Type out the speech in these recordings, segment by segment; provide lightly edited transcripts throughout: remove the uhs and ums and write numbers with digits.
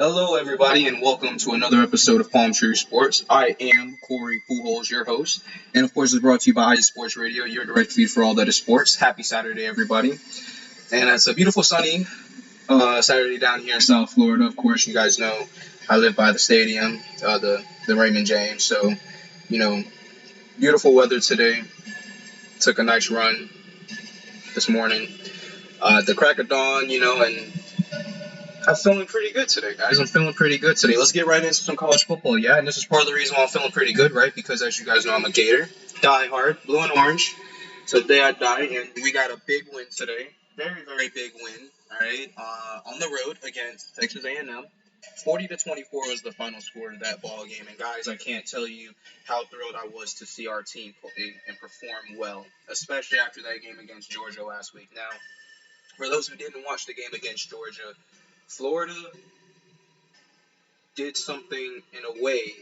Hello, everybody, and welcome to another episode of Palm Tree Sports. I am Corey Pujols, your host, and of course, it's brought to you by iSports Radio, your direct feed for all that is sports. Happy Saturday, everybody! And it's a beautiful, sunny Saturday down here in South Florida. Of course, you guys know I live by the stadium, the Raymond James. So, you know, beautiful weather today. Took a nice run this morning at the crack of dawn, and I'm feeling pretty good today, guys. I'm feeling pretty good today. Let's get right into some college football, yeah? And this is part of the reason why I'm feeling pretty good, right? Because as you guys know, I'm a Gator. Die hard, blue and orange. So today I die, and we got a big win today. Very, very big win, all right? On the road against Texas A&M. 40-24 was the final score of that ball game. And guys, I can't tell you how thrilled I was to see our team play and perform well, especially after that game against Georgia last week. Now, for those who didn't watch the game against Georgia, Florida did something in a way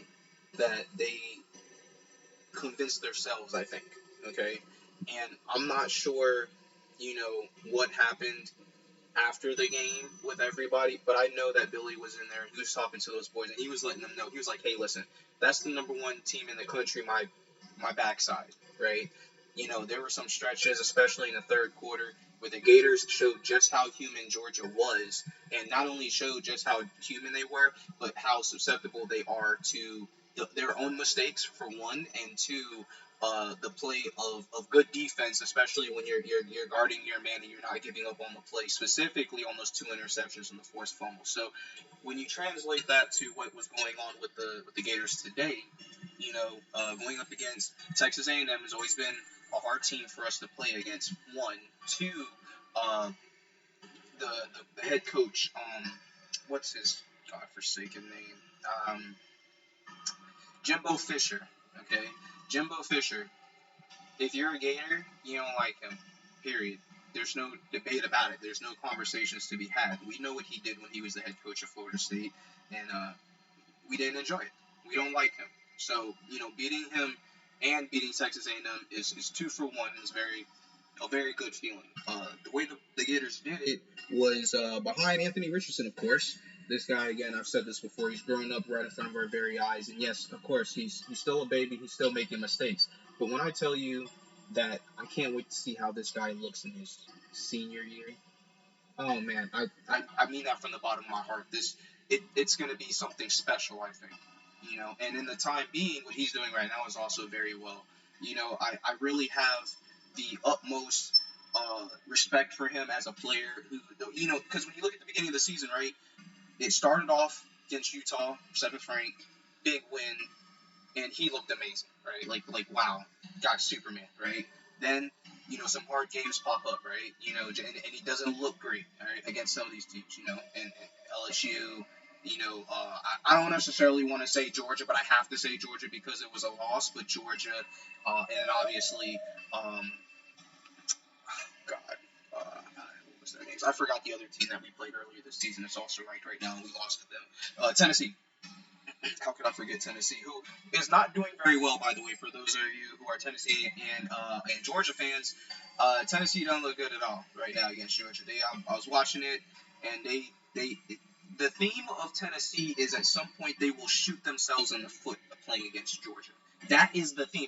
that they convinced themselves, I think. Okay? And I'm not sure, what happened after the game with everybody, but I know that Billy was in there and he was talking to those boys and he was letting them know. He was like, hey, listen, that's the number one team in the country, my backside, right? There were some stretches, especially in the third quarter, where the Gators showed just how human Georgia was, and not only showed just how human they were, but how susceptible they are to their own mistakes, for one, and two, the play of good defense, especially when you're guarding your man and you're not giving up on the play, specifically on those two interceptions and the forced fumble. So when you translate that to what was going on with the Gators today, going up against Texas A&M has always been a hard team for us to play against. One, two, the head coach, what's his godforsaken name? Jimbo Fisher. Okay, Jimbo Fisher. If you're a Gator, you don't like him. Period. There's no debate about it. There's no conversations to be had. We know what he did when he was the head coach of Florida State, and we didn't enjoy it. We don't like him. So, beating him and beating Texas A&M is 2 for 1. It's a very good feeling. The way the Gators did it was behind Anthony Richardson, of course. This guy, again, I've said this before, he's growing up right in front of our very eyes. And yes, of course, he's still a baby. He's still making mistakes. But when I tell you that I can't wait to see how this guy looks in his senior year, oh, man, I mean that from the bottom of my heart. It's going to be something special, I think. And in the time being, what he's doing right now is also very well. I really have the utmost respect for him as a player who, because when you look at the beginning of the season, right, it started off against Utah, 7th ranked, big win, and he looked amazing, right? Like wow, guy's Superman, right? Then, some hard games pop up, right? And he doesn't look great, right, against some of these teams, and LSU. I don't necessarily want to say Georgia, but I have to say Georgia because it was a loss. But Georgia, and obviously, God, what was their names? I forgot the other team that we played earlier this season. It's also ranked right now, and we lost to them. Tennessee. How could I forget Tennessee, who is not doing very well, by the way, for those of you who are Tennessee and Georgia fans. Tennessee don't look good at all right now against Georgia. I was watching it, and the theme of Tennessee is at some point they will shoot themselves in the foot playing against Georgia. That is the theme.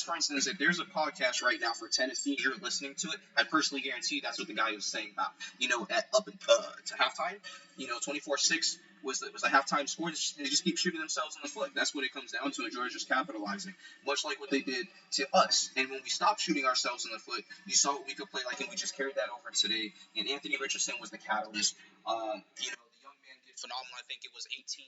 For instance, if there's a podcast right now for Tennessee, you're listening to it, I personally guarantee that's what the guy was saying about. To halftime, 24-6 was the halftime score. They just keep shooting themselves in the foot. That's what it comes down to, and Georgia's capitalizing, much like what they did to us. And when we stopped shooting ourselves in the foot, you saw what we could play like, and we just carried that over today. And Anthony Richardson was the catalyst. The young man did phenomenal. I think it was 18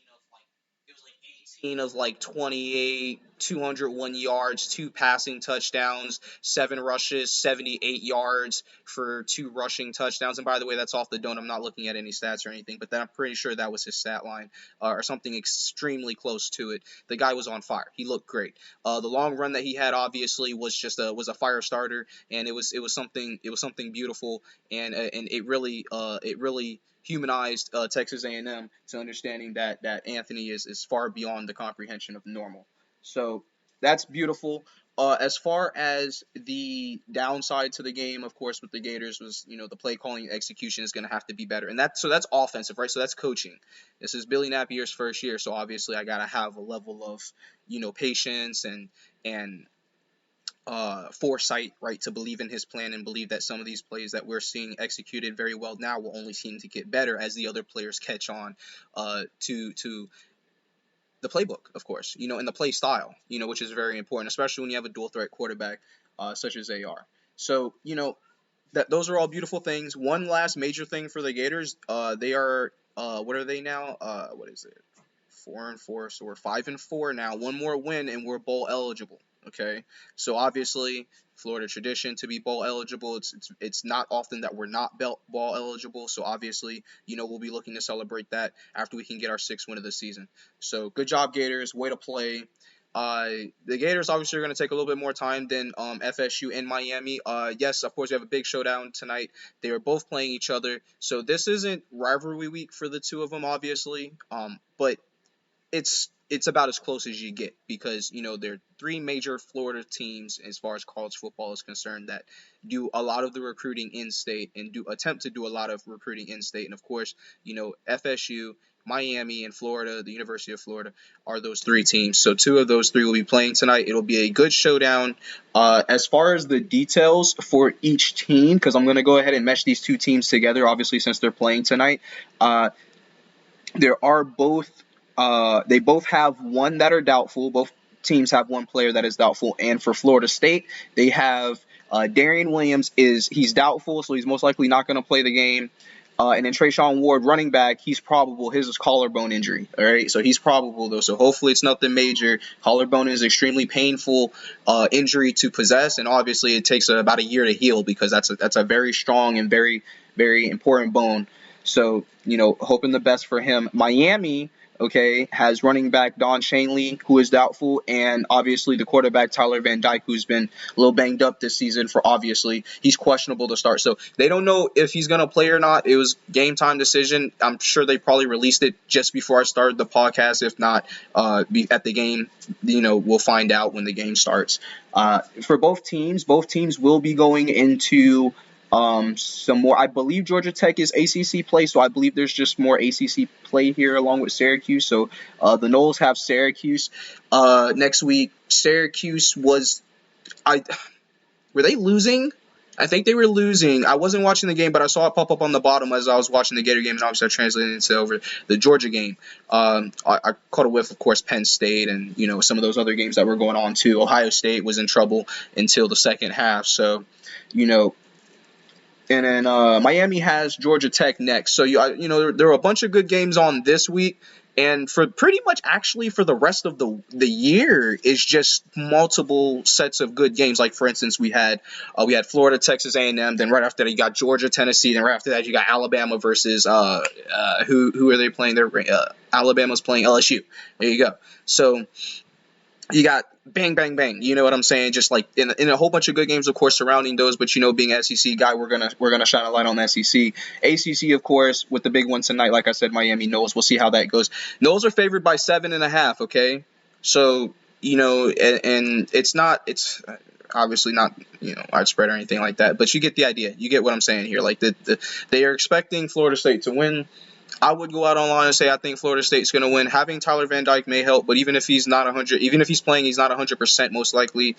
of 28, 201 yards, 2 passing touchdowns, 7 rushes, 78 yards for 2 rushing touchdowns. And by the way, that's off the dome. I'm not looking at any stats or anything, but I'm pretty sure that was his stat line or something extremely close to it. The guy was on fire. He looked great. The long run that he had obviously was just a fire starter, and it was something beautiful, and it really humanized Texas A&M to understanding that Anthony is far beyond the comprehension of normal. So that's beautiful. As far as the downside to the game, of course, with the Gators was, the play calling execution is going to have to be better, and that's offensive, right? So that's coaching. This is Billy Napier's first year, so obviously I got to have a level of, patience and foresight, right, to believe in his plan and believe that some of these plays that we're seeing executed very well now will only seem to get better as the other players catch on to the playbook, of course, and the play style, which is very important, especially when you have a dual threat quarterback such as AR. So, that those are all beautiful things. One last major thing for the Gators, they are what are they now? What is it? 4-4, so we're 5-4 now. One more win and we're bowl eligible. Okay, so obviously Florida tradition to be bowl eligible. It's not often that we're not bowl eligible. So obviously, we'll be looking to celebrate that after we can get our 6th win of the season. So good job, Gators. Way to play. The Gators obviously are going to take a little bit more time than FSU and Miami. Yes, of course, we have a big showdown tonight. They are both playing each other. So this isn't rivalry week for the two of them, obviously. But it's about as close as you get because, there are 3 major Florida teams as far as college football is concerned that do a lot of the recruiting in-state and do attempt to do a lot of recruiting in-state. And, of course, FSU, Miami, and Florida, the University of Florida, are those 3 teams. So 2 of those 3 will be playing tonight. It'll be a good showdown. As far as the details for each team, because I'm going to go ahead and mesh these 2 teams together, obviously, since they're playing tonight, there are they both have one that are doubtful. Both teams have one player that is doubtful. And for Florida State, they have Darian Williams he's doubtful, so he's most likely not going to play the game. And then Trayshawn Ward, running back, he's probable. His is collarbone injury. All right, so he's probable though. So hopefully it's nothing major. Collarbone is extremely painful injury to possess, and obviously it takes about a year to heal because that's a very strong and very, very important bone. So hoping the best for him. Miami, okay, has running back Don Shanley, who is doubtful, and obviously the quarterback Tyler Van Dyke, who's been a little banged up this season he's questionable to start. So they don't know if he's going to play or not. It was game time decision. I'm sure they probably released it just before I started the podcast. If not, at the game, we'll find out when the game starts. For both teams will be going into some more. I believe Georgia Tech is ACC play, so I believe there's just more ACC play here along with Syracuse. So the Noles have Syracuse next week. Syracuse were they losing? I think they were losing. I wasn't watching the game, but I saw it pop up on the bottom as I was watching the Gator game, and obviously I translated it into over the Georgia game. I caught a whiff, of course, Penn State and, some of those other games that were going on too. Ohio State was in trouble until the second half. So, and then Miami has Georgia Tech next. So, there are a bunch of good games on this week. And for pretty much actually for the rest of the year is just multiple sets of good games. Like, for instance, we had Florida, Texas A&M. Then right after that, you got Georgia, Tennessee. Then right after that, you got Alabama versus who are they playing? Alabama's playing LSU. There you go. So you got bang, bang, bang. You know what I'm saying? Just like in a whole bunch of good games, of course, surrounding those. But being an SEC guy, we're gonna shine a light on the SEC. ACC, of course, with the big one tonight. Like I said, Miami Noles. We'll see how that goes. Noles are favored by 7.5. Okay, so and it's obviously not widespread or anything like that. But you get the idea. You get what I'm saying here. Like they are expecting Florida State to win. I would go out online and say I think Florida State's going to win. Having Tyler Van Dyke may help, but even if he's not 100, even if he's playing, he's not 100% most likely.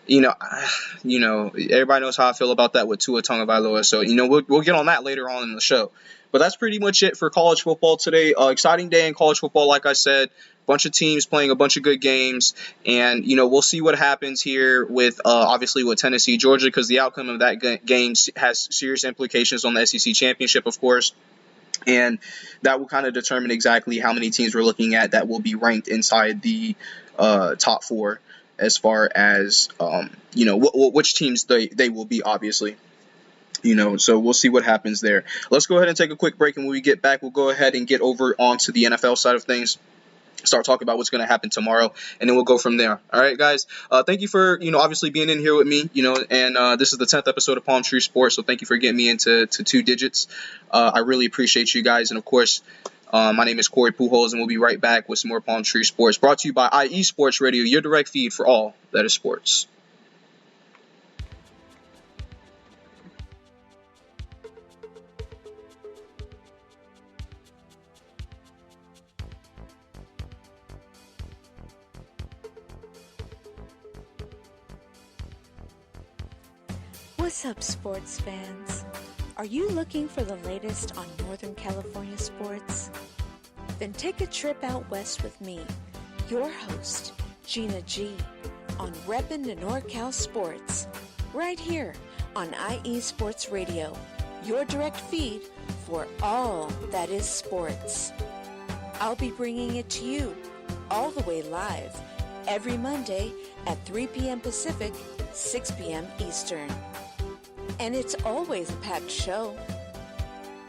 Everybody knows how I feel about that with Tua Tagovailoa. So we'll get on that later on in the show. But that's pretty much it for college football today. Exciting day in college football, like I said. Bunch of teams playing a bunch of good games, and we'll see what happens here with obviously with Tennessee, Georgia, because the outcome of that game has serious implications on the SEC championship, of course. And that will kind of determine exactly how many teams we're looking at that will be ranked inside the top 4 as far as, which teams they will be, obviously. So we'll see what happens there. Let's go ahead and take a quick break, and when we get back, we'll go ahead and get over onto the NFL side of things. Start talking about what's going to happen tomorrow, and then we'll go from there. All right, guys. Thank you for, obviously being in here with me, and this is the 10th episode of Palm Tree Sports, so thank you for getting me into 2 digits. I really appreciate you guys, and of course, My name is Corey Pujols, and we'll be right back with some more Palm Tree Sports, brought to you by IE Sports Radio, your direct feed for all that is sports. What's up, sports fans? Are you looking for the latest on Northern California sports? Then take a trip out west with me, your host, Gina G, on Reppin' the NorCal Sports, right here on IE Sports Radio, your direct feed for all that is sports. I'll be bringing it to you all the way live every Monday at 3 p.m. Pacific, 6 p.m. Eastern. And it's always a packed show.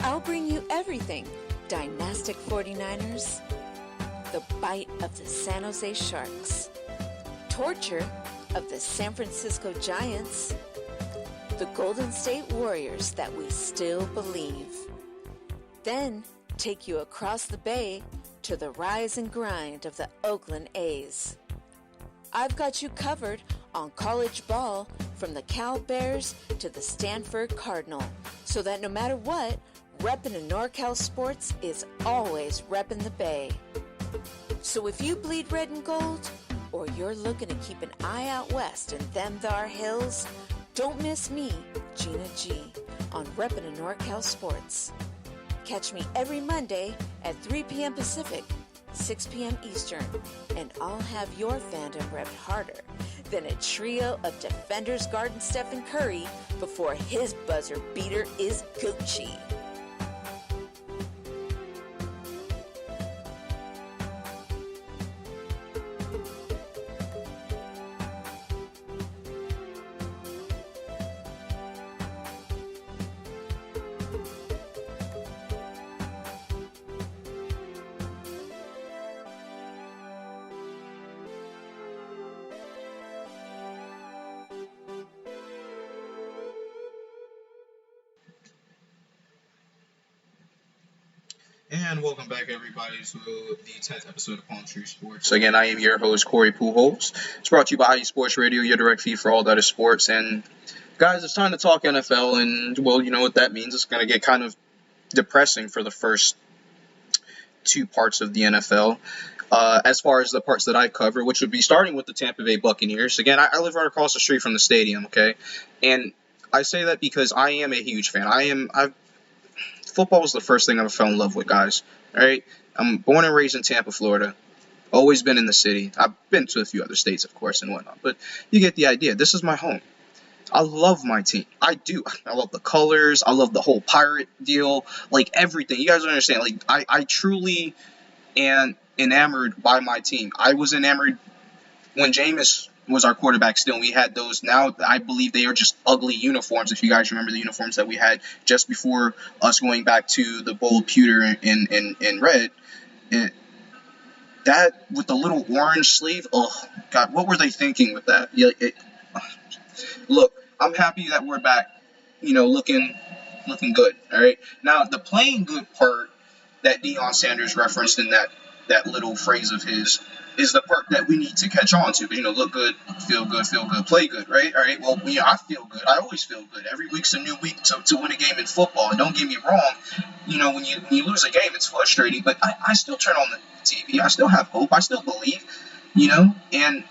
I'll bring you everything Dynastic 49ers, the bite of the San Jose Sharks, torture of the San Francisco Giants, the Golden State Warriors that we still believe. Then take you across the bay to the rise and grind of the Oakland A's. I've got you covered on college ball from the Cal Bears to the Stanford Cardinal, so that no matter what, reppin' in NorCal Sports is always reppin' the Bay. So if you bleed red and gold, or you're looking to keep an eye out west in them thar hills, don't miss me, Gina G, on reppin' in NorCal Sports. Catch me every Monday at 3 p.m. Pacific, 6 p.m. Eastern, and I'll have your fandom repped harder than a trio of defenders guarding Stephen Curry before his buzzer beater is Gucci. And welcome back, everybody, to the 10th episode of Palm Tree Sports. Again, I am your host, Corey Pujols. It's brought to you by IE Sports Radio, your direct feed for all that is sports. And, guys, it's time to talk NFL, and, well, you know what that means. It's going to get kind of depressing for the first two parts of the NFL. As far as the parts that I cover, which would be starting with the Tampa Bay Buccaneers. Again, I live right across the street from the stadium, okay? And I say that because I am a huge fan. Football was the first thing I fell in love with, guys. All right? I'm born and raised in Tampa, Florida. Always been in the city. I've been to a few other states, of course, and whatnot. But you get the idea. This is my home. I love my team. I do. I love the colors. I love the whole pirate deal. Like, everything. You guys don't understand. Like, I truly am enamored by my team. I was enamored when Jameis was our quarterback still, and we had those. Now I believe they are just ugly uniforms. If you guys remember the uniforms that we had just before us going back to the bold pewter in red, that with the little orange sleeve, oh God, what were they thinking with that? Look, I'm happy that we're back, looking good. All right, now the playing good part that Deion Sanders referenced in that little phrase of his is the part that we need to catch on to. Look good, feel good, play good, right? All right, well, I feel good. I always feel good. Every week's a new week to win a game in football. And don't get me wrong, when you lose a game, it's frustrating, but I still turn on the TV. I still have hope. I still believe, and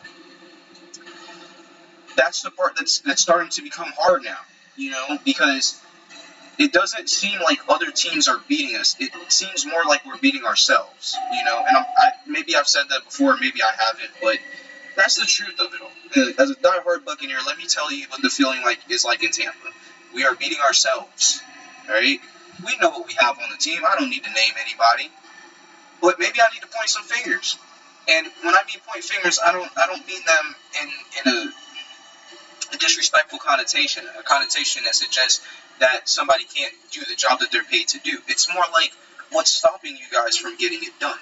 that's the part that's starting to become hard now, because it doesn't seem like other teams are beating us. It seems more like we're beating ourselves, And maybe I've said that before, maybe I haven't, but that's the truth of it all. As a diehard Buccaneer, let me tell you what the feeling is like in Tampa. We are beating ourselves, all right? We know what we have on the team. I don't need to name anybody, but maybe I need to point some fingers. And when I mean point fingers, I don't mean them in a disrespectful connotation, a connotation that suggests that somebody can't do the job that they're paid to do. It's more like, what's stopping you guys from getting it done?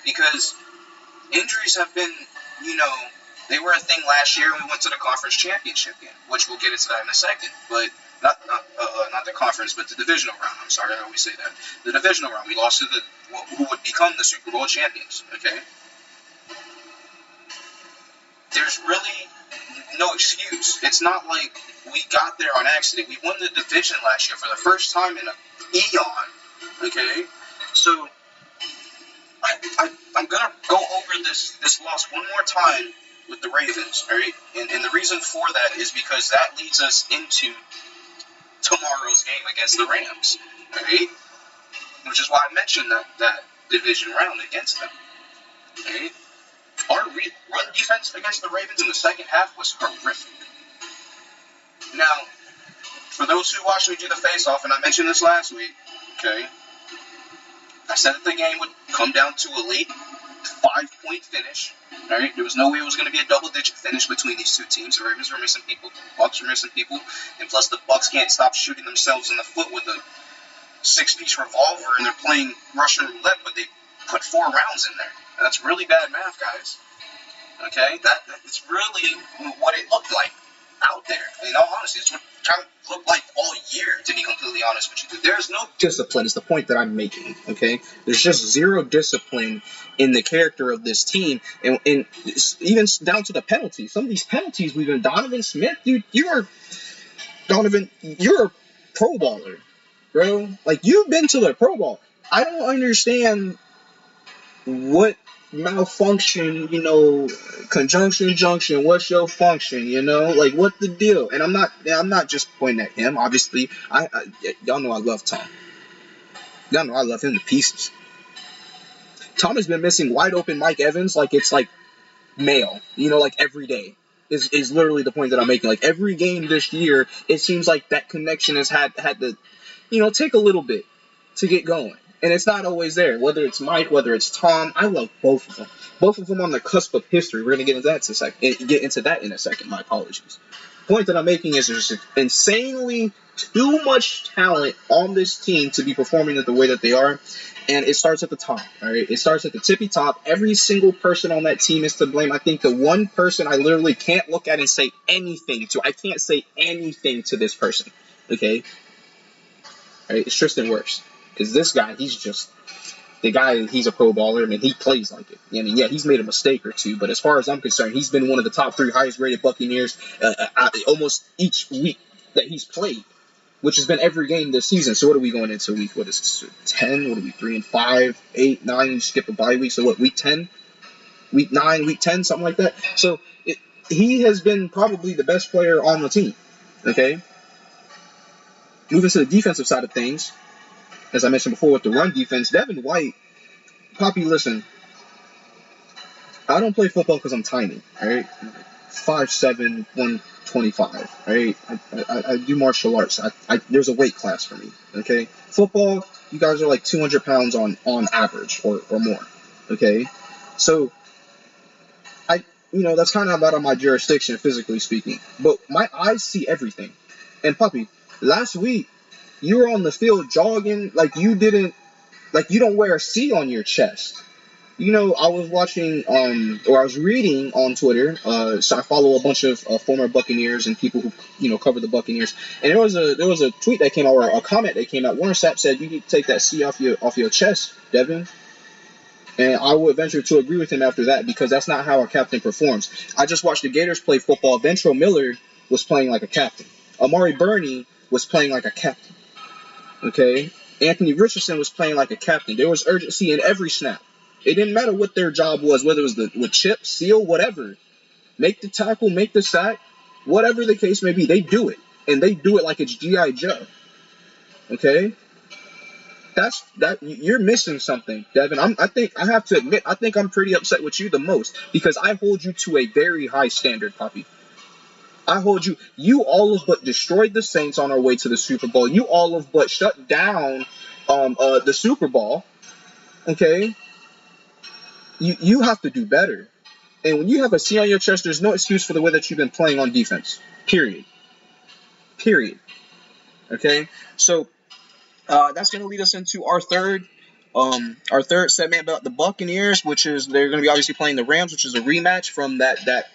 Because injuries have been, they were a thing last year when we went to the conference championship game, which we'll get into that in a second. But not the conference, but the divisional round. I'm sorry, I always say that. The divisional round. We lost to who would become the Super Bowl champions. Okay, there's really no excuse. It's not like we got there on accident. We won the division last year for the first time in an eon. Okay, so I'm gonna go over this loss one more time with the Ravens. All right, and the reason for that is because that leads us into tomorrow's game against the Rams. All right, which is why I mentioned that division round against them. All right. Our run defense against the Ravens in the second half was horrific. Now, for those who watched me do the face-off, and I mentioned this last week, okay, I said that the game would come down to a late 5-point finish. All right, there was no way it was going to be a double-digit finish between these two teams. The Ravens were missing people, the Bucs were missing people, and plus the Bucs can't stop shooting themselves in the foot with a 6-piece revolver, and they're playing Russian roulette, but they put 4 rounds in there. That's really bad math, guys. Okay? That's really what it looked like out there. In all honesty, it's what it kind of looked like all year, to be completely honest with you. There's no discipline is the point that I'm making, okay? There's just zero discipline in the character of this team, and even down to the penalties. Some of these penalties we've been Donovan Smith, dude, you're a pro baller, bro. Like, you've been to the Pro Bowl. I don't understand what malfunction, conjunction, junction, what's your function, like, what the deal? And I'm not just pointing at him, obviously. Y'all know I love Tom. Y'all know I love him to pieces. Tom has been missing wide open Mike Evans like it's like mail, like every day is literally the point that I'm making. Like, every game this year, it seems like that connection has had to, take a little bit to get going. And it's not always there, whether it's Mike, whether it's Tom. I love both of them. Both of them on the cusp of history. We're going to get into that in a second. My apologies. The point that I'm making is there's insanely too much talent on this team to be performing the way that they are. And it starts at the top, all right? It starts at the tippy top. Every single person on that team is to blame. I think the one person I literally can't look at and say anything to, I can't say anything to this person, okay? All right, it's Tristan Wirfs. Because this guy, he's a pro baller. I mean, he plays like it. I mean, yeah, he's made a mistake or two, but as far as I'm concerned, he's been one of the top 3 highest rated Buccaneers almost each week that he's played, which has been every game this season. So what are we going into week? What is this, 10? What are we, 3 and 5, 8, 9? You skip a bye week. So what, week 10? Week 9, week 10, something like that. So he has been probably the best player on the team. Okay? Moving to the defensive side of things, as I mentioned before with the run defense, Devin White, Poppy, listen, I don't play football because I'm tiny, all right? 5'7", 125, all right? I do martial arts. There's a weight class for me, okay? Football, you guys are like 200 pounds on average or more, okay? So, that's kind of out of my jurisdiction, physically speaking. But my eyes see everything. And, Poppy, last week, you were on the field jogging like you don't wear a C on your chest. I was watching, or I was reading on Twitter, so I follow a bunch of former Buccaneers and people who, cover the Buccaneers. And there was a tweet that came out, or a comment that came out. Warren Sapp said, you need to take that C off your chest, Devin. And I would venture to agree with him after that, because that's not how a captain performs. I just watched the Gators play football. Ventrell Miller was playing like a captain. Amari Burney was playing like a captain. Okay? Anthony Richardson was playing like a captain. There was urgency in every snap. It didn't matter what their job was, whether it was with chip, seal, whatever. Make the tackle, make the sack, whatever the case may be, they do it. And they do it like it's G.I. Joe. Okay? You're missing something, Devin. I have to admit, I think I'm pretty upset with you the most, because I hold you to a very high standard, Poppy. I hold you. You all of but destroyed the Saints on our way to the Super Bowl. You all of but shut down the Super Bowl. Okay? You have to do better. And when you have a C on your chest, there's no excuse for the way that you've been playing on defense. Period. Okay? So that's going to lead us into our third segment about the Buccaneers, which is they're going to be obviously playing the Rams, which is a rematch from that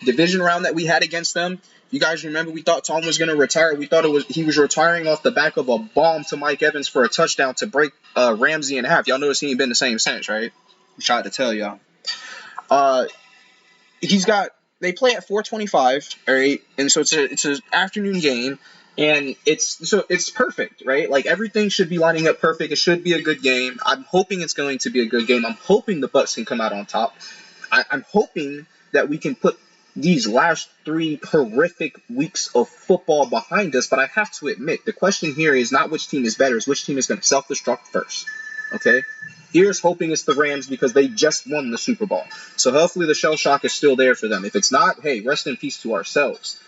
division round that we had against them. You guys remember we thought Tom was going to retire. We thought he was retiring off the back of a bomb to Mike Evans for a touchdown to break Ramsey in half. Y'all notice he ain't been the same since, right? I tried to tell y'all. They play at 4:25, all right? And so it's an afternoon game, and it's perfect, right? Like, everything should be lining up perfect. It should be a good game. I'm hoping it's going to be a good game. I'm hoping the Bucs can come out on top. I'm hoping that we can put these last 3 horrific weeks of football behind us, but I have to admit, the question here is not which team is better, it's which team is going to self-destruct first, okay? Here's hoping it's the Rams because they just won the Super Bowl. So hopefully the shell shock is still there for them. If it's not, hey, rest in peace to ourselves,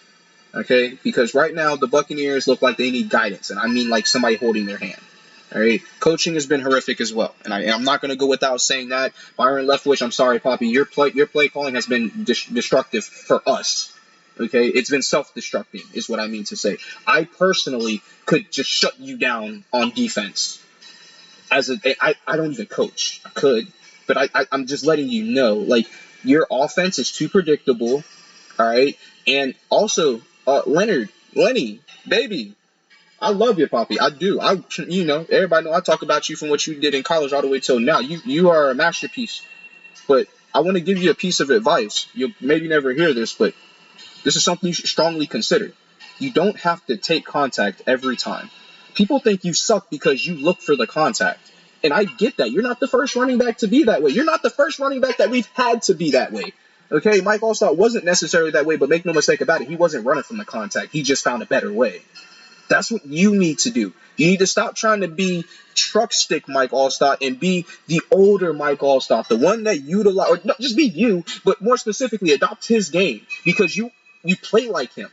okay? Because right now the Buccaneers look like they need guidance, and I mean like somebody holding their hand. All right, coaching has been horrific as well, and I'm not going to go without saying that. Byron Leftwich, I'm sorry, Poppy, your play calling has been destructive for us. Okay, it's been self-destructing, is what I mean to say. I personally could just shut you down on defense. I don't even coach. I could, but I'm just letting you know, like, your offense is too predictable. All right, and also Lenny, baby. I love you, Poppy. I do. Everybody know I talk about you from what you did in college all the way till now. You are a masterpiece. But I want to give you a piece of advice. You'll maybe never hear this, but this is something you should strongly consider. You don't have to take contact every time. People think you suck because you look for the contact. And I get that. You're not the first running back to be that way. You're not the first running back that we've had to be that way. Okay, Mike Allstott wasn't necessarily that way, but make no mistake about it, he wasn't running from the contact. He just found a better way. That's what you need to do. You need to stop trying to be truck stick Mike Allstott and be the older Mike Allstott, the one that utilize, or not just be you, but more specifically adopt his game because you play like him.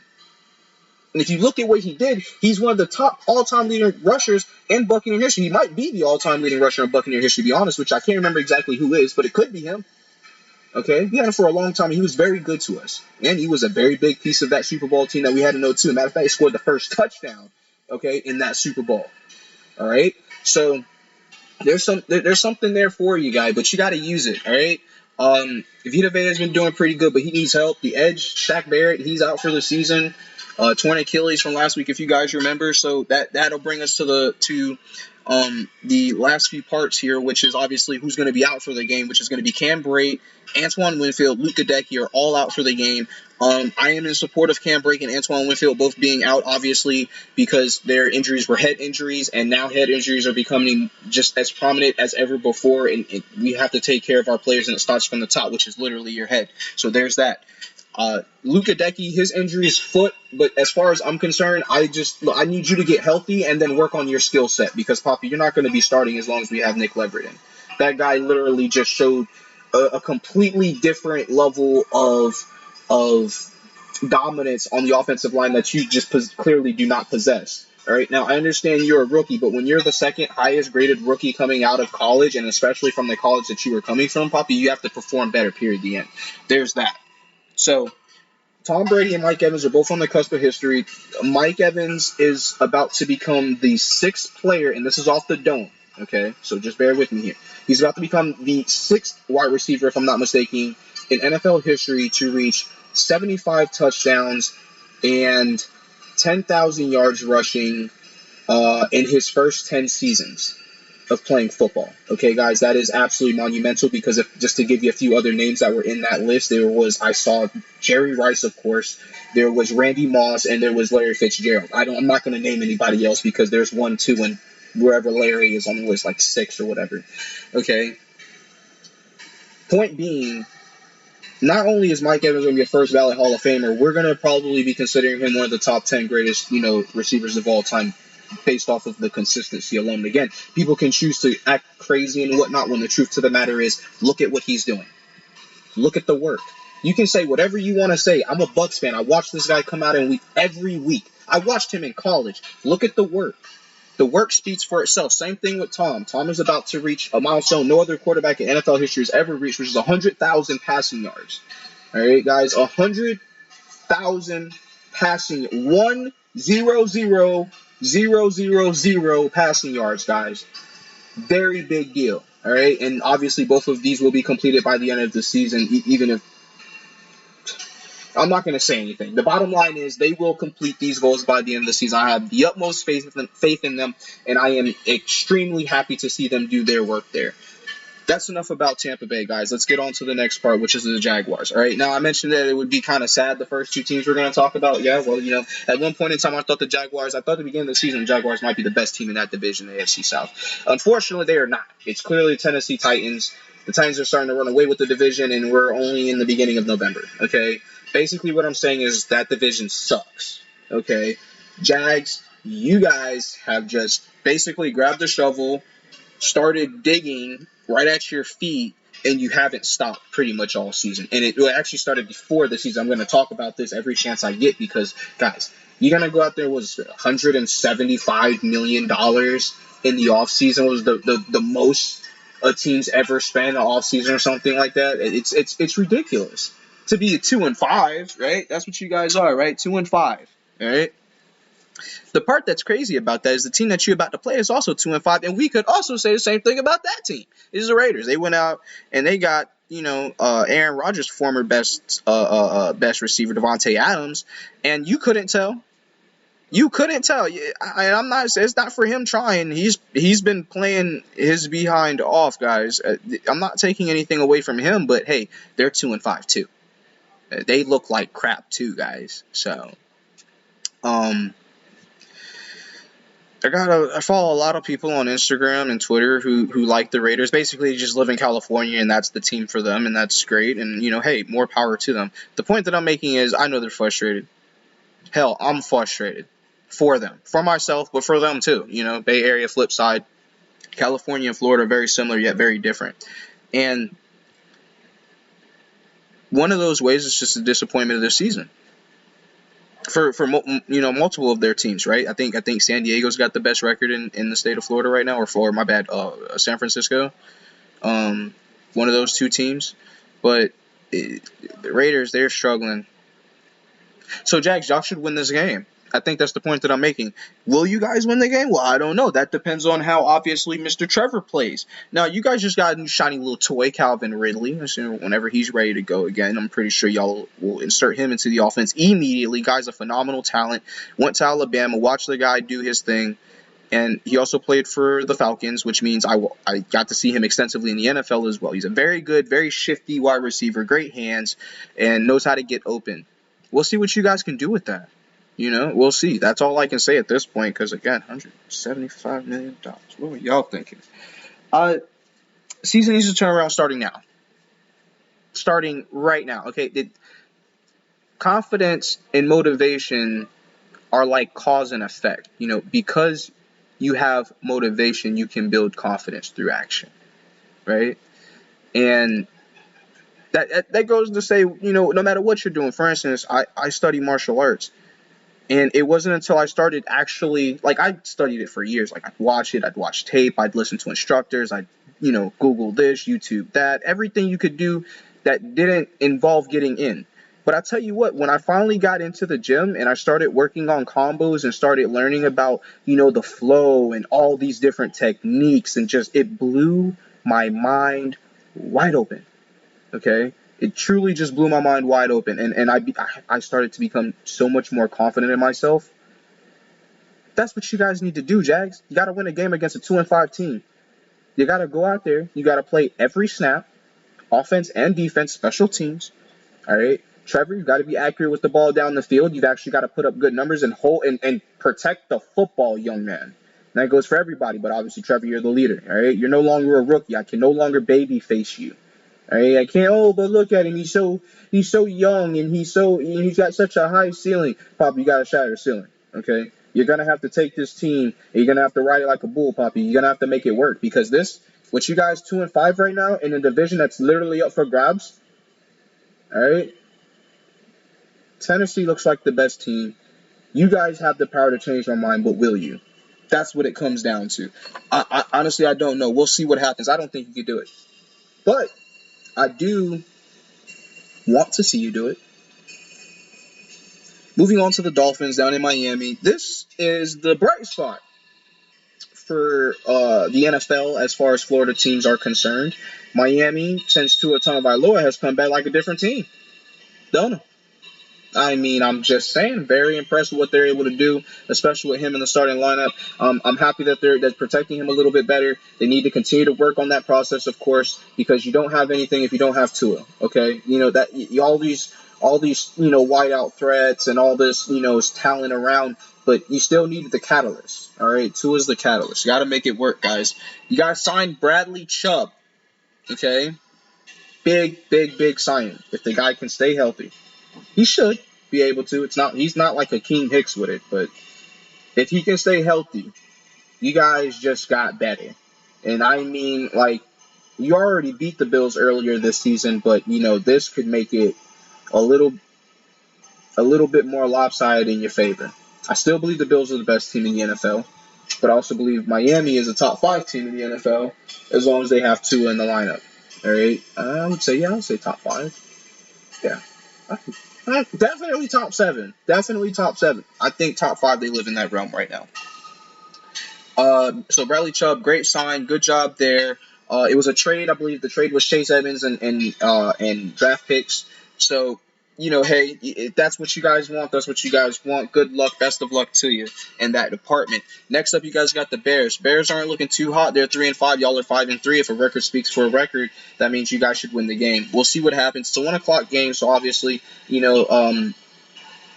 And if you look at what he did, he's one of the top all-time leading rushers in Buccaneer history. He might be the all-time leading rusher in Buccaneer history, to be honest, which I can't remember exactly who is, but it could be him. Okay, we had him for a long time. He was very good to us, and he was a very big piece of that Super Bowl team that we had in 2002. Matter of fact, he scored the first touchdown, okay, in that Super Bowl. All right, so there's something there for you, guy, but you got to use it. All right, Vita Vea has been doing pretty good, but he needs help. The edge, Shaq Barrett, he's out for the season. Torn Achilles from last week, if you guys remember. So that'll bring us to the last few parts here, which is obviously who's going to be out for the game, which is going to be Cam Brate, Antoine Winfield, Luke Goedeke are all out for the game. I am in support of Cam Brate and Antoine Winfield both being out, obviously, because their injuries were head injuries, and now head injuries are becoming just as prominent as ever before, and we have to take care of our players, and it starts from the top, which is literally your head. So there's that. Luke Goedeke, his injury is foot, but as far as I'm concerned, I need you to get healthy and then work on your skill set because, Poppy, you're not going to be starting as long as we have Nick Leverett in. That guy literally just showed a completely different level of dominance on the offensive line that you just clearly do not possess. All right, now I understand you're a rookie, but when you're the second highest graded rookie coming out of college, and especially from the college that you were coming from, Poppy, you have to perform better, period, the end. There's that. So, Tom Brady and Mike Evans are both on the cusp of history. Mike Evans is about to become the 6th player, and this is off the dome, okay? So just bear with me here. He's about to become the 6th wide receiver, if I'm not mistaken, in NFL history to reach 75 touchdowns and 10,000 yards rushing in his first 10 seasons of playing football. Okay, guys, that is absolutely monumental because just to give you a few other names that were in that list, I saw Jerry Rice, of course, there was Randy Moss, and there was Larry Fitzgerald. I'm not going to name anybody else because there's 1, 2, and wherever Larry is on the list, like 6 or whatever. Okay. Point being, not only is Mike Evans going to be a first ballot Hall of Famer, we're going to probably be considering him one of the top 10 greatest, receivers of all time, based off of the consistency alone. Again, people can choose to act crazy and whatnot when the truth to the matter is, look at what he's doing. Look at the work. You can say whatever you want to say. I'm a Bucs fan. I watch this guy come out every week. I watched him in college. Look at the work. The work speaks for itself. Same thing with Tom. Tom is about to reach a milestone no other quarterback in NFL history has ever reached, which is 100,000 passing yards. All right, guys, 100,000 passing, 1,000,000 passing yards, guys. Very big deal. All right, and obviously both of these will be completed by the end of the season, even if I'm not going to say anything. The bottom line is they will complete these goals by the end of the season. I have the utmost faith in them, and I am extremely happy to see them do their work there. That's enough about Tampa Bay, guys. Let's get on to the next part, which is the Jaguars. All right, now I mentioned that it would be kind of sad the first two teams we're going to talk about. Yeah, well, at one point in time, I thought at the beginning of the season, the Jaguars might be the best team in that division, the AFC South. Unfortunately, they are not. It's clearly Tennessee Titans. The Titans are starting to run away with the division, and we're only in the beginning of November, okay? Basically, what I'm saying is that division sucks, okay? Jags, you guys have just basically grabbed the shovel, started digging right at your feet, and you haven't stopped pretty much all season. And it actually started before the season. I'm going to talk about this every chance I get because, guys, you're going to go out there with $175 million in the offseason was the most a team's ever spent all season or something like that. It's ridiculous to be 2-5, right? That's what you guys are, right? 2-5, all right? The part that's crazy about that is the team that you're about to play is also 2-5, and we could also say the same thing about that team. Is the Raiders. They went out and they got Aaron Rodgers' former best receiver Devontae Adams, and you couldn't tell. You couldn't tell. I'm not. It's not for him trying. He's been playing his behind off, guys. I'm not taking anything away from him, but hey, they're 2-5 too. They look like crap too, guys. So, I follow a lot of people on Instagram and Twitter who like the Raiders. Basically, just live in California, and that's the team for them, and that's great. And hey, more power to them. The point that I'm making is, I know they're frustrated. Hell, I'm frustrated for them, for myself, but for them too. Bay Area flip side, California and Florida are very similar yet very different. And one of those ways is just a disappointment of their season. For multiple of their teams, right? I think San Diego's got the best record in the state of Florida right now, or Florida, my bad, San Francisco. One of those two teams. But the Raiders, they're struggling. So, Jags, y'all should win this game. I think that's the point that I'm making. Will you guys win the game? Well, I don't know. That depends on how, obviously, Mr. Trevor plays. Now, you guys just got a new shiny little toy, Calvin Ridley. Whenever he's ready to go again, I'm pretty sure y'all will insert him into the offense immediately. Guy's a phenomenal talent. Went to Alabama, watched the guy do his thing. And he also played for the Falcons, which means I got to see him extensively in the NFL as well. He's a very good, very shifty wide receiver, great hands, and knows how to get open. We'll see what you guys can do with that. We'll see. That's all I can say at this point because, again, $175 million. What were y'all thinking? Season needs to turn around starting now. Starting right now. Okay, confidence and motivation are like cause and effect. Because you have motivation, you can build confidence through action, right? And that goes to say, no matter what you're doing. For instance, I study martial arts. And it wasn't until I started actually, I studied it for years. I'd watch it, I'd watch tape, I'd listen to instructors, I'd, Google this, YouTube that, everything you could do that didn't involve getting in. But I tell you what, when I finally got into the gym and I started working on combos and started learning about, the flow and all these different techniques, and it blew my mind wide open, okay? It truly just blew my mind wide open, and I started to become so much more confident in myself. That's what you guys need to do, Jags. You got to win a game against a 2-5 team. You got to go out there. You got to play every snap, offense and defense, special teams. All right, Trevor, you got to be accurate with the ball down the field. You've actually got to put up good numbers and protect the football, young man. And that goes for everybody, but obviously, Trevor, you're the leader. All right, you're no longer a rookie. I can no longer baby face you. I can't. But look at him. He's so young, and he's got such a high ceiling. Poppy, you got to shatter the ceiling. Okay, you're gonna have to take this team, and you're gonna have to ride it like a bull, Poppy. You're gonna have to make it work because what you guys 2-5 right now in a division that's literally up for grabs. All right, Tennessee looks like the best team. You guys have the power to change my mind, but will you? That's what it comes down to. I honestly, I don't know. We'll see what happens. I don't think you can do it, but I do want to see you do it. Moving on to the Dolphins down in Miami. This is the bright spot for the NFL as far as Florida teams are concerned. Miami, since Tua Tagovailoa has come back like a different team. Don't know. I mean, I'm just saying, very impressed with what they're able to do, especially with him in the starting lineup. I'm happy that they're protecting him a little bit better. They need to continue to work on that process, of course, because you don't have anything if you don't have Tua. Okay, that all these wideout threats and all this talent around, but you still needed the catalyst. All right, Tua's the catalyst. You got to make it work, guys. You got to sign Bradley Chubb. Okay, big signing. If the guy can stay healthy. He should be able to. He's not like Akeem Hicks with it, but if he can stay healthy, you guys just got better. And I mean, like, you already beat the Bills earlier this season, but this could make it a little bit more lopsided in your favor. I still believe the Bills are the best team in the NFL, but I also believe Miami is a top 5 team in the NFL as long as they have Tua in the lineup. All right, I would say top 5. Yeah. Definitely top 7. Definitely top 7. I think top 5, they live in that realm right now. So Bradley Chubb, great sign. Good job there. It was a trade. I believe the trade was Chase Edmonds and draft picks. So, hey, if that's what you guys want, that's what you guys want. Good luck. Best of luck to you in that department. Next up, you guys got the Bears. Bears aren't looking too hot. They're 3-5. Y'all are 5-3. If a record speaks for a record, that means you guys should win the game. We'll see what happens. It's a 1 o'clock game, so obviously, excuse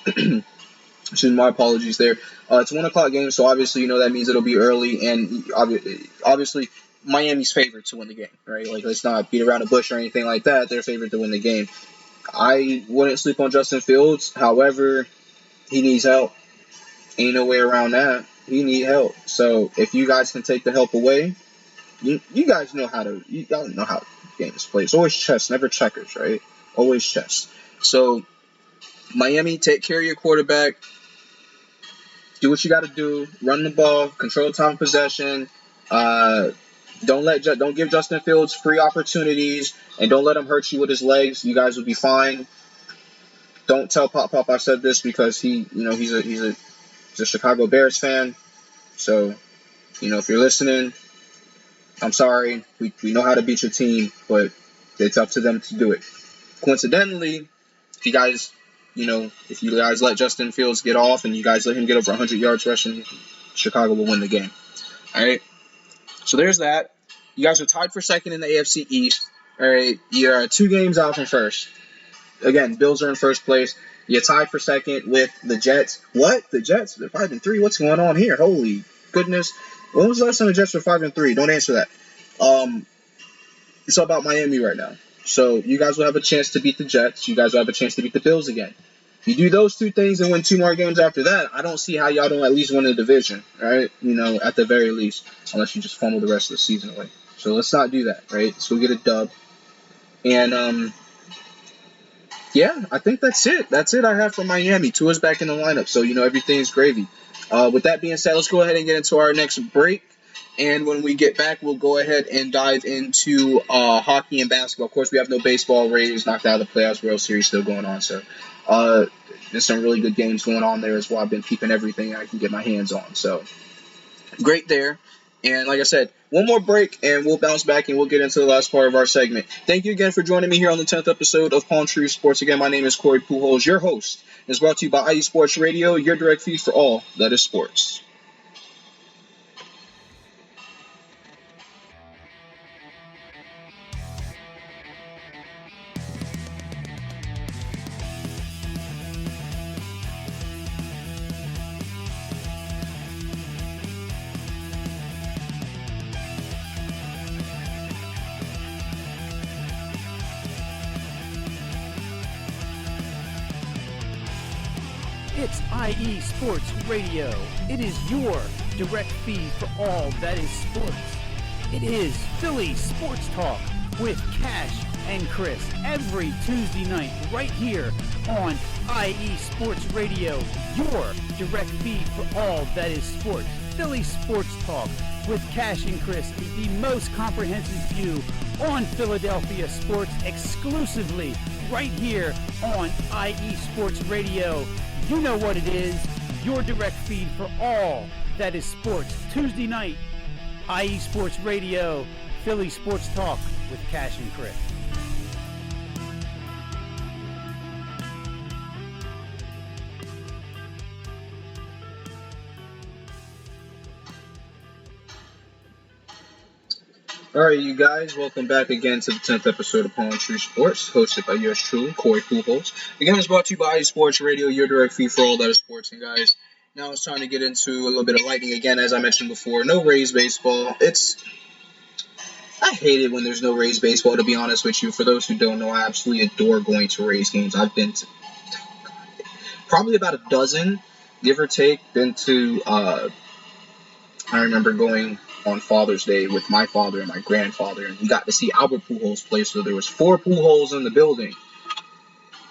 me, my apologies there. It's a 1 o'clock game, so obviously, that means it'll be early, and obviously, Miami's favored to win the game, right? Like, let's not beat around the bush or anything like that. They're favored to win the game. I wouldn't sleep on Justin Fields. However, he needs help. Ain't no way around that. He needs help. So if you guys can take the help away, you guys know how to. You guys know how the game is played. It's always chess, never checkers, right? Always chess. So Miami, take care of your quarterback. Do what you got to do. Run the ball. Control time of possession. Don't give Justin Fields free opportunities, and don't let him hurt you with his legs. You guys will be fine. Don't tell Pop I said this because he's a Chicago Bears fan. So, if you're listening, I'm sorry. We know how to beat your team, but it's up to them to do it. Coincidentally, if you guys let Justin Fields get off and you guys let him get over 100 yards rushing, Chicago will win the game. All right. So there's that. You guys are tied for second in the AFC East. All right. You're 2 games out from first. Again, Bills are in first place. You're tied for second with the Jets. What? The Jets? They're 5-3. What's going on here? Holy goodness. When was the last time the Jets were 5-3? Don't answer that. It's all about Miami right now. So you guys will have a chance to beat the Jets. You guys will have a chance to beat the Bills again. You do those 2 things and win 2 more games after that, I don't see how y'all don't at least win the division, right? At the very least, unless you just fumble the rest of the season away. So let's not do that, right? Let's go get a dub. And, yeah, I think that's it. That's it I have for Miami. Tua's back in the lineup, so, everything's gravy. With that being said, let's go ahead and get into our next break. And when we get back, we'll go ahead and dive into hockey and basketball. Of course, we have no baseball. Raiders knocked out of the playoffs. World Series still going on. So there's some really good games going on there as well. I've been keeping everything I can get my hands on. So great there. And like I said, one more break, and we'll bounce back, and we'll get into the last part of our segment. Thank you again for joining me here on the 10th episode of Palm Tree Sports. Again, my name is Corey Pujols, your host. It's brought to you by IE Sports Radio, your direct feed for all that is sports. It's IE Sports Radio. It is your direct feed for all that is sports. It is Philly Sports Talk with Cash and Chris every Tuesday night right here on IE Sports Radio, your direct feed for all that is sports. Philly Sports Talk with Cash and Chris is the most comprehensive view on Philadelphia sports exclusively right here on IE Sports Radio. You know what it is, your direct feed for all that is sports. Tuesday night, IE Sports Radio, Philly Sports Talk with Cash and Chris. Alright, you guys, welcome back again to the 10th episode of Pawn True Sports, hosted by yours truly, Corey Pujols. Again, it's brought to you by Sports Radio, your direct feed for all that is sports. And guys, now it's time to get into a little bit of lightning again, as I mentioned before. No Rays baseball. I hate it when there's no Rays baseball, to be honest with you. For those who don't know, I absolutely adore going to Rays games. I've been to probably about a dozen, give or take. Been to, I remember going on Father's Day with my father and my grandfather, and we got to see Albert Pujols play, so there was 4 Pujols in the building.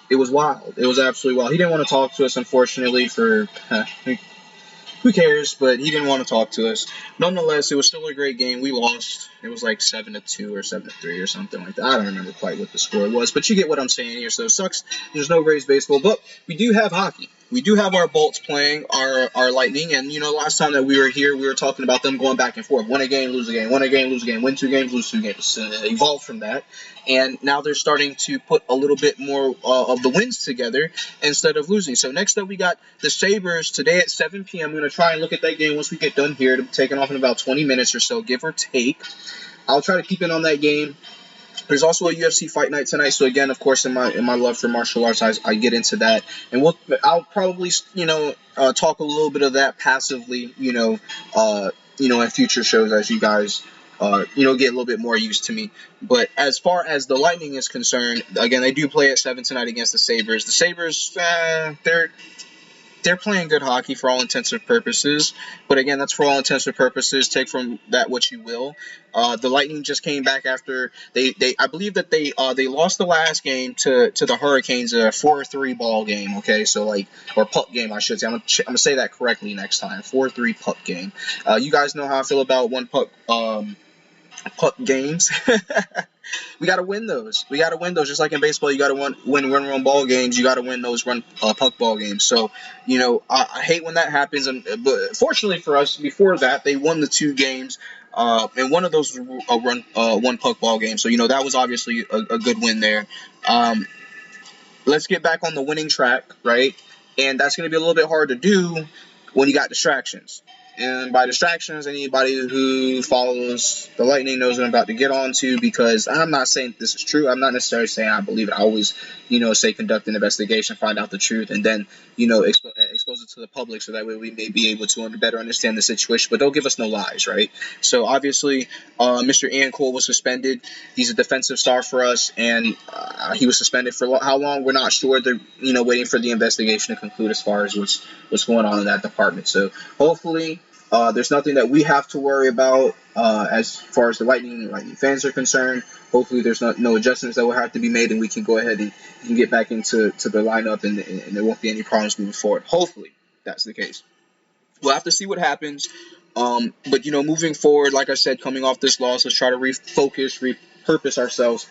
It was wild. It was absolutely wild. He didn't want to talk to us, unfortunately, for who cares, but he didn't want to talk to us. Nonetheless, it was still a great game. We lost. It was like 7-2 or 7-3 or something like that. I don't remember quite what the score was, but you get what I'm saying here. So it sucks. There's no Rays baseball, but we do have hockey. We do have our Bolts playing our Lightning, and last time that we were here, we were talking about them going back and forth. Win a game, lose a game, win a game, lose a game, win 2 games, lose 2 games. Evolved from that, and now they're starting to put a little bit more of the wins together instead of losing. So next up, we got the Sabres today at 7 p.m. I'm going to try and look at that game once we get done here. It'll be taking off in about 20 minutes or so, give or take. I'll try to keep in on that game. There's also a UFC fight night tonight, so again, of course, in my love for martial arts, I get into that, and I'll probably talk a little bit of that passively, in future shows as you guys get a little bit more used to me. But as far as the Lightning is concerned, again, they do play at 7 tonight against the Sabres. The Sabres, they're playing good hockey for all intents and purposes, but again, that's for all intents and purposes. Take from that what you will. The Lightning just came back after I believe that they lost the last game to the Hurricanes, a 4-3 ball game. Okay, so or puck game, I should say. I'm gonna say that correctly next time. 4-3 puck game. You guys know how I feel about one puck games. We got to win those. Just like in baseball, you got to win run ball games. You got to win those run puck ball games. So, I hate when that happens. But fortunately for us, before that, they won the 2 games. And one of those was a one puck ball game. So, that was obviously a good win there. Let's get back on the winning track, right? And that's going to be a little bit hard to do when you got distractions. And by distractions, anybody who follows the Lightning knows what I'm about to get on to, because I'm not saying this is true. I'm not necessarily saying I believe it. I always, say conduct an investigation, find out the truth, and then, expose it to the public so that way we may be able to better understand the situation. But don't give us no lies, right? So obviously, Mr. Ian Cole was suspended. He's a defensive star for us, and he was suspended for how long? We're not sure. They're, waiting for the investigation to conclude as far as what's going on in that department. So hopefully, there's nothing that we have to worry about as far as the Lightning fans are concerned. Hopefully there's no adjustments that will have to be made, and we can go ahead and get back into the lineup, and there won't be any problems moving forward. Hopefully that's the case. We'll have to see what happens. But, moving forward, like I said, coming off this loss, let's try to repurpose ourselves,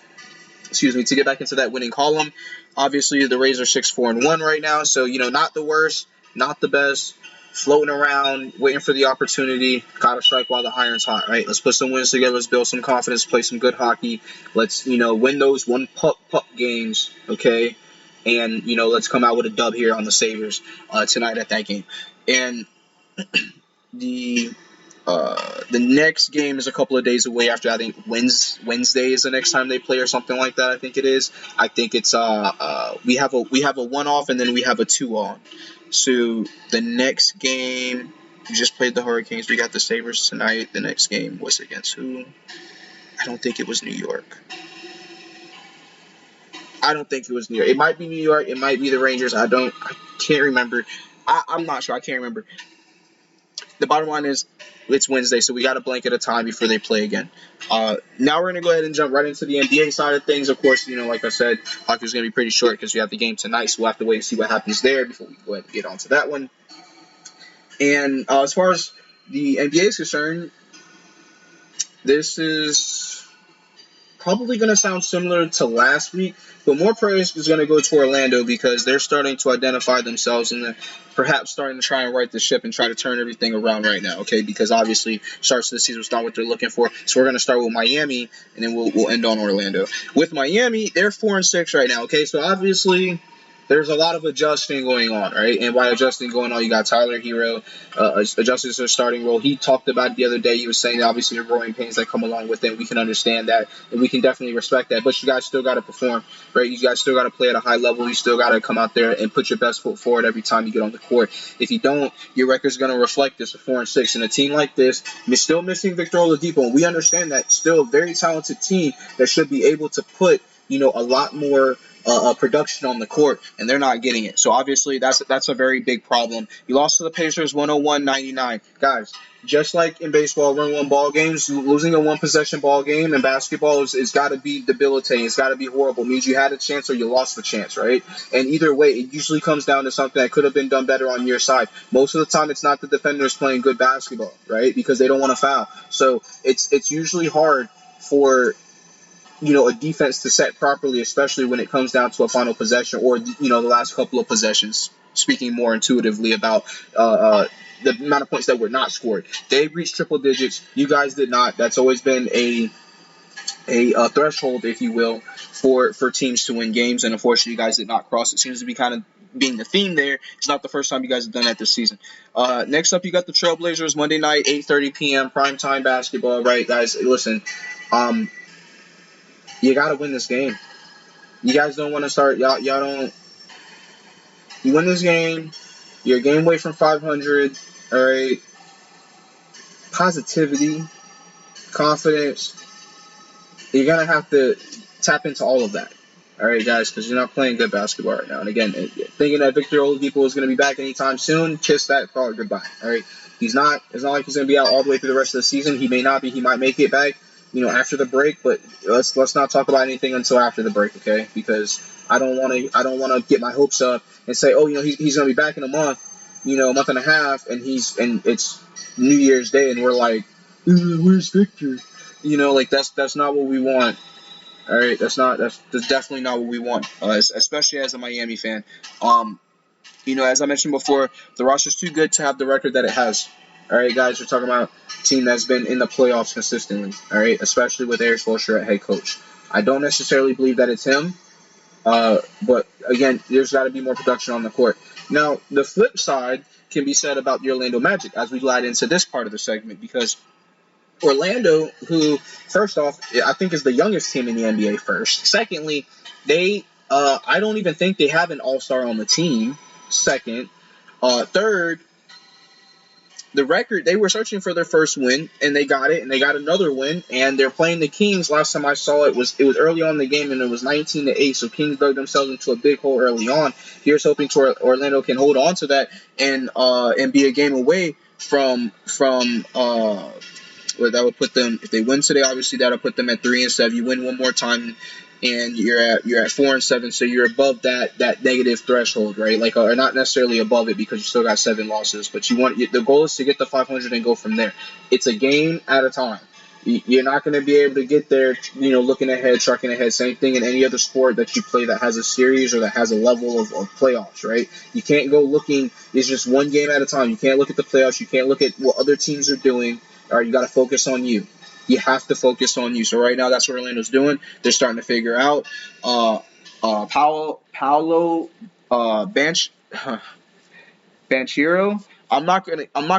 to get back into that winning column. Obviously, the Rays are 6-4-1 right now, so, not the worst, not the best. Floating around, waiting for the opportunity. Gotta strike while the iron's hot, right? Let's put some wins together. Let's build some confidence. Play some good hockey. Let's, win those one puck games, okay? And, let's come out with a dub here on the Sabres tonight at that game. And the next game is a couple of days away after. I think Wednesday is the next time they play or something like that. I think it is. I think it's we have a 1-off and then we have a 2-on. So the next game, we just played the Hurricanes. We got the Sabres tonight. The next game was against who? I don't think it was New York. It might be New York. It might be the Rangers. I can't remember. I'm not sure. I can't remember. The bottom line is it's Wednesday, so we got a blanket of time before they play again. Now we're going to go ahead and jump right into the NBA side of things. Of course, like I said, hockey's going to be pretty short because we have the game tonight, so we'll have to wait and see what happens there before we go ahead and get on to that one. And as far as the NBA is concerned, this is probably going to sound similar to last week, but more praise is going to go to Orlando because they're starting to identify themselves and they're perhaps starting to try and right the ship and try to turn everything around right now, okay? Because obviously starts of the season was not what they're looking for. So we're going to start with Miami and then we'll end on Orlando. With Miami, they're 4-6 right now, okay? So obviously there's a lot of adjusting going on, right? And by adjusting going on, you got Tyler Hero adjusting to a starting role. He talked about it the other day. He was saying that obviously the growing pains that come along with it. We can understand that, and we can definitely respect that. But you guys still got to perform, right? You guys still got to play at a high level. You still got to come out there and put your best foot forward every time you get on the court. If you don't, your record's going to reflect this, a 4-6. And a team like this, you're still missing Victor Oladipo, and we understand that. Still a very talented team that should be able to put, a lot more production on the court, and they're not getting it. So obviously that's a very big problem. You lost to the Pacers 101-99. Guys, just like in baseball, run-one ball games, losing a one-possession ball game in basketball is got to be debilitating. It's got to be horrible. It means you had a chance or you lost the chance, right? And either way, it usually comes down to something that could have been done better on your side. Most of the time, it's not the defenders playing good basketball, right? Because they don't want to foul. So it's usually hard for a defense to set properly, especially when it comes down to a final possession or, the last couple of possessions, speaking more intuitively about the amount of points that were not scored. They reached triple digits. You guys did not. That's always been a threshold, if you will, for teams to win games, and unfortunately you guys did not cross. It seems to be kind of being the theme there. It's not the first time you guys have done that this season. Next up, you got the Trailblazers, Monday night, 8:30 p.m., primetime basketball, right, guys? Listen, you got to win this game. You guys don't want to start. Y'all don't. You win this game. You're a game away from 500. All right. Positivity, confidence. You're going to have to tap into all of that. All right, guys, because you're not playing good basketball right now. And again, thinking that Victor Oladipo is going to be back anytime soon, kiss that thought goodbye. All right. He's not. It's not like he's going to be out all the way through the rest of the season. He may not be. He might make it back, after the break, but let's not talk about anything until after the break, okay? Because I don't want to get my hopes up and say, oh, he's gonna be back in a month, a month and a half, and it's New Year's Day, and we're like, where's Victor? That's not what we want. All right, that's definitely not what we want, especially as a Miami fan. As I mentioned before, the roster's too good to have the record that it has. All right, guys, we're talking about a team that's been in the playoffs consistently, all right, especially with Erik Spoelstra at head coach. I don't necessarily believe that it's him, but, again, there's got to be more production on the court. Now, the flip side can be said about the Orlando Magic as we glide into this part of the segment, because Orlando, who, first off, I think is the youngest team in the NBA first. Secondly, I don't even think they have an all-star on the team, second. Third, the record, they were searching for their first win, and they got it, and they got another win, and they're playing the Kings. Last time I saw it was early on in the game, and it was 19-8, so Kings dug themselves into a big hole early on. Here's hoping Orlando can hold on to that and be a game away from where that would put them, if they win today, obviously that'll put them at 3-7. You win one more time, and you're at 4-7, so you're above that negative threshold, right? Or not necessarily above it because you still got 7 losses, but the goal is to get to 500 and go from there. It's a game at a time. You're not going to be able to get there, looking ahead, trucking ahead. Same thing in any other sport that you play that has a series or that has a level of playoffs, right? You can't go looking. It's just one game at a time. You can't look at the playoffs. You can't look at what other teams are doing. All right, you got to focus on you. You have to focus on you. So right now, that's what Orlando's doing. They're starting to figure out. Paolo Banchero. I'm not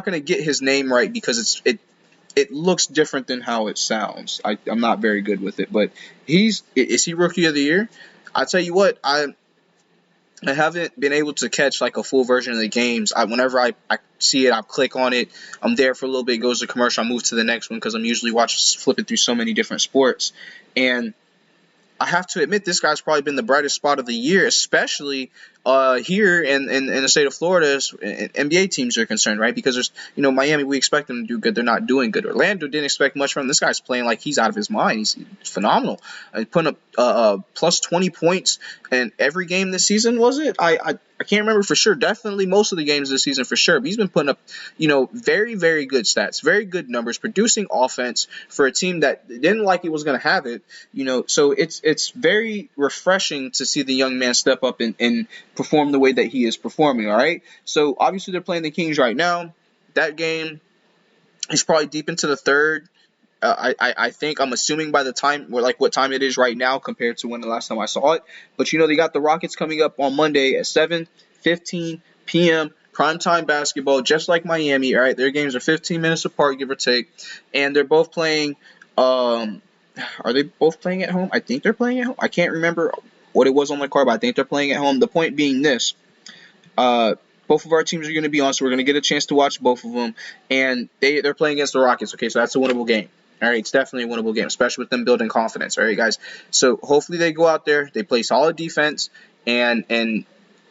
gonna get his name right because it looks different than how it sounds. I'm not very good with it, but is he Rookie of the Year? I tell you what, I haven't been able to catch like a full version of the games. Whenever I see it, I click on it. I'm there for a little bit. It goes to commercial. I move to the next one because I'm usually flipping through so many different sports. And I have to admit, this guy's probably been the brightest spot of the year, especially here in the state of Florida as NBA teams are concerned, right? Because there's, Miami, we expect them to do good. They're not doing good. Orlando didn't expect much from him. This guy's playing like he's out of his mind. He's phenomenal. Putting up plus 20 points in every game this season, was it? I can't remember for sure. Definitely most of the games this season for sure. But he's been putting up, very, very good stats, very good numbers, producing offense for a team that didn't like it was going to have it. So it's very refreshing to see the young man step up and perform the way that he is performing. All right. So obviously they're playing the Kings right now. That game is probably deep into the third. I think I'm assuming by the time, or like what time it is right now compared to when the last time I saw it. But you know, they got the Rockets coming up on Monday at 7:15 p.m. primetime basketball, just like Miami. All right, their games are 15 minutes apart, give or take, and they're both playing. Are they both playing at home? I think they're playing at home. I can't remember what it was on my card, but I think they're playing at home. The point being this. Both of our teams are going to be on, so we're going to get a chance to watch both of them. And they're playing against the Rockets, okay, so that's a winnable game. All right, it's definitely a winnable game, especially with them building confidence. All right, guys. So hopefully they go out there, they play solid defense, and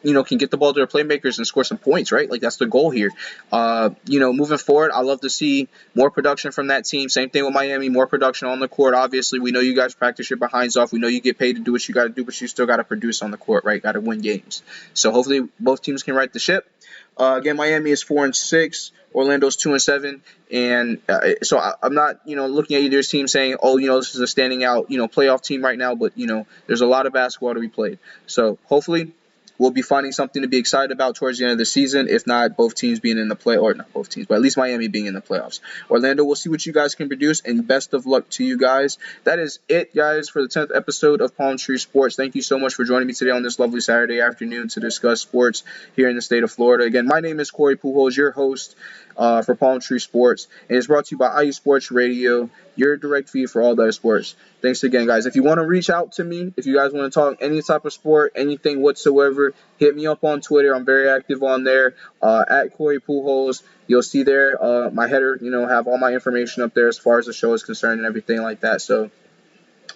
you know, can get the ball to their playmakers and score some points, right? Like, that's the goal here. You know, moving forward, I love to see more production from that team. Same thing with Miami, more production on the court. Obviously, we know you guys practice your behinds off. We know you get paid to do what you got to do, but you still got to produce on the court, right? Got to win games. So hopefully both teams can right the ship. Again, Miami is 4-6. Orlando's 2-7, and so I'm not, you know, looking at either team saying, oh, you know, this is a standing out, you know, playoff team right now. But you know, there's a lot of basketball to be played. So hopefully we'll be finding something to be excited about towards the end of the season, if not both teams being in the play, or not both teams, but at least Miami being in the playoffs. Orlando, we'll see what you guys can produce, and best of luck to you guys. That is it, guys, for the 10th episode of Palm Tree Sports. Thank you so much for joining me today on this lovely Saturday afternoon to discuss sports here in the state of Florida. Again, my name is Corey Pujols, your host for Palm Tree Sports, and it's brought to you by IE Sports Radio, your direct feed for all that is sports. Thanks again, guys. If you want to reach out to me, if you guys want to talk any type of sport, anything whatsoever, hit me up on Twitter. I'm very active on there, at Corey Pujols. You'll see there my header, you know, have all my information up there as far as the show is concerned and everything like that. So,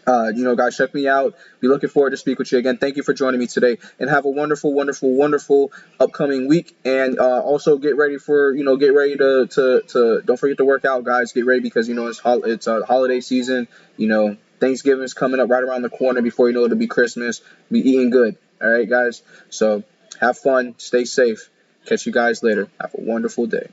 you know, guys, check me out. Be looking forward to speak with you again. Thank you for joining me today, and have a wonderful, wonderful, wonderful upcoming week. And also get ready to don't forget to work out, guys. Get ready because, you know, it's a holiday season. You know, Thanksgiving is coming up right around the corner. Before you know it, it'll be Christmas. Be eating good. All right, guys. So have fun. Stay safe. Catch you guys later. Have a wonderful day.